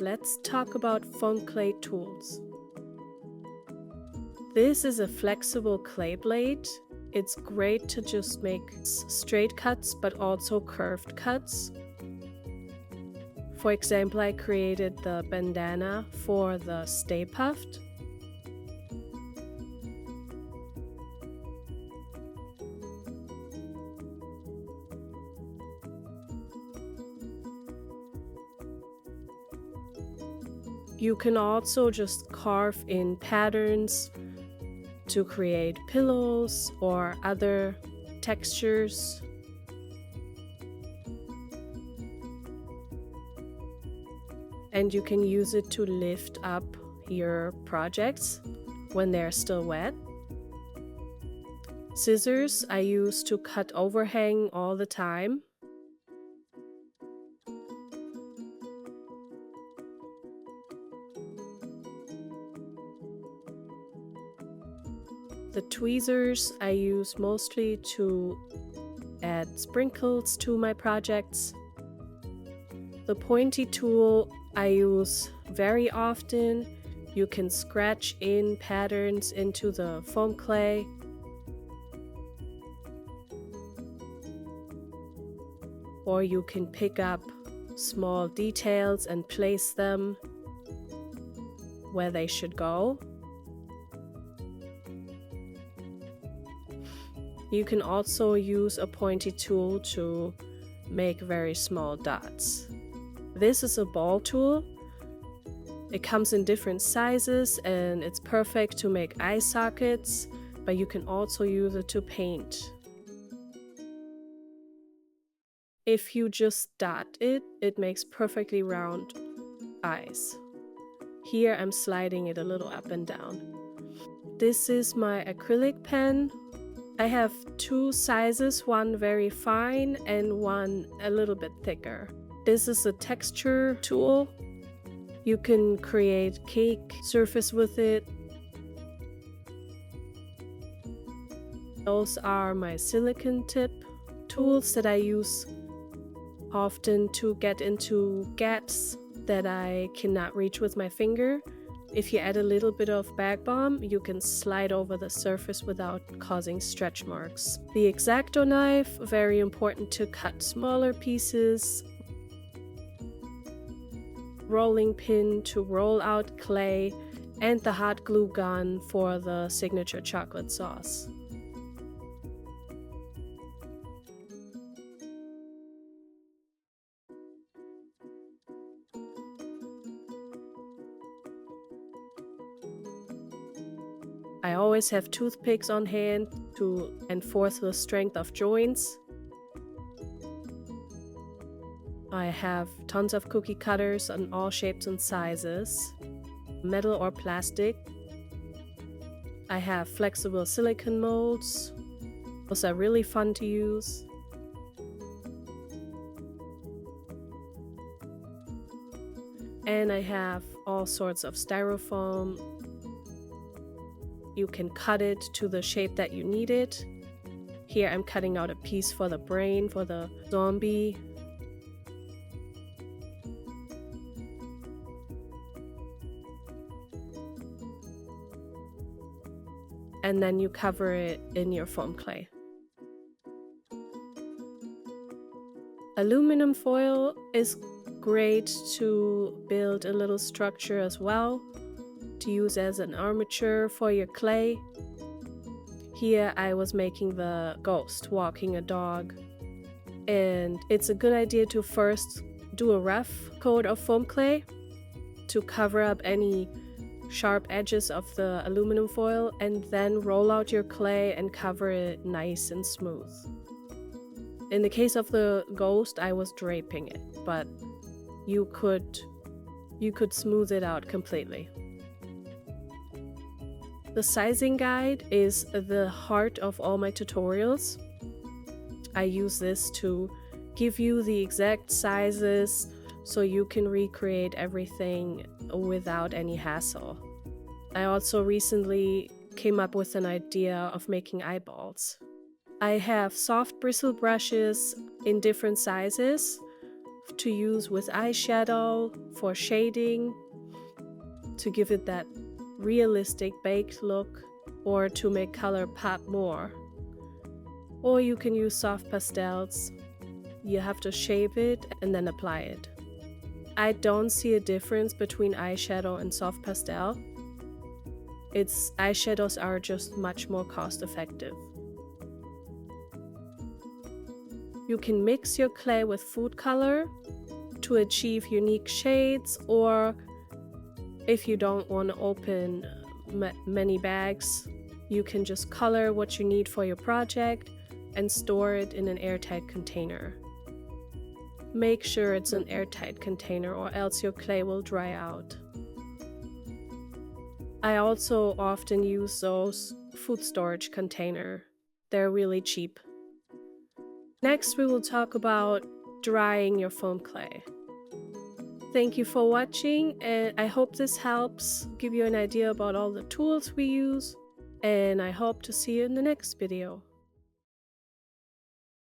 let's talk about foam clay tools. This is a flexible clay blade. It's great to just make straight cuts, but also curved cuts. For example, I created the bandana for the Stay Puft. You can also just carve in patterns to create pillows or other textures. And you can use it to lift up your projects when they're still wet. Scissors I use to cut overhang all the time. The tweezers I use mostly to add sprinkles to my projects. The pointy tool I use very often. You can scratch in patterns into the foam clay. Or you can pick up small details and place them where they should go. You can also use a pointy tool to make very small dots. This is a ball tool. It comes in different sizes and it's perfect to make eye sockets, but you can also use it to paint. If you just dot it, it makes perfectly round eyes. Here I'm sliding it a little up and down. This is my acrylic pen. I have two sizes, one very fine and one a little bit thicker. This is a texture tool. You can create cake surface with it. Those are my silicone tip tools that I use often to get into gaps that I cannot reach with my finger. If you add a little bit of bag balm, you can slide over the surface without causing stretch marks. The exacto knife, very important to cut smaller pieces. Rolling pin to roll out clay, and the hot glue gun for the signature chocolate sauce. I always have toothpicks on hand to enforce the strength of joints. I have tons of cookie cutters in all shapes and sizes, metal or plastic. I have flexible silicone molds. Those are really fun to use. And I have all sorts of styrofoam. You can cut it to the shape that you need it. Here I'm cutting out a piece for the brain, for the zombie. And then you cover it in your foam clay. Aluminum foil is great to build a little structure as well, to use as an armature for your clay. Here I was making the ghost walking a dog, and it's a good idea to first do a rough coat of foam clay to cover up any sharp edges of the aluminum foil, and then roll out your clay and cover it nice and smooth. In the case of the ghost, I was draping it, but you could smooth it out completely. The sizing guide is the heart of all my tutorials. I use this to give you the exact sizes so you can recreate everything without any hassle. I also recently came up with an idea of making eyeballs. I have soft bristle brushes in different sizes to use with eyeshadow for shading, to give it that realistic baked look, or to make color pop more. Or you can use soft pastels. You have to shape it and then apply it. I don't see a difference between eyeshadow and soft pastel. Eyeshadows are just much more cost effective. You can mix your clay with food color to achieve unique shades, or if you don't want to open many bags, you can just color what you need for your project and store it in an airtight container. Make sure it's an airtight container or else your clay will dry out. I also often use those food storage containers. They're really cheap. Next, we will talk about drying your foam clay. Thank you for watching, and I hope this helps give you an idea about all the tools we use, and I hope to see you in the next video.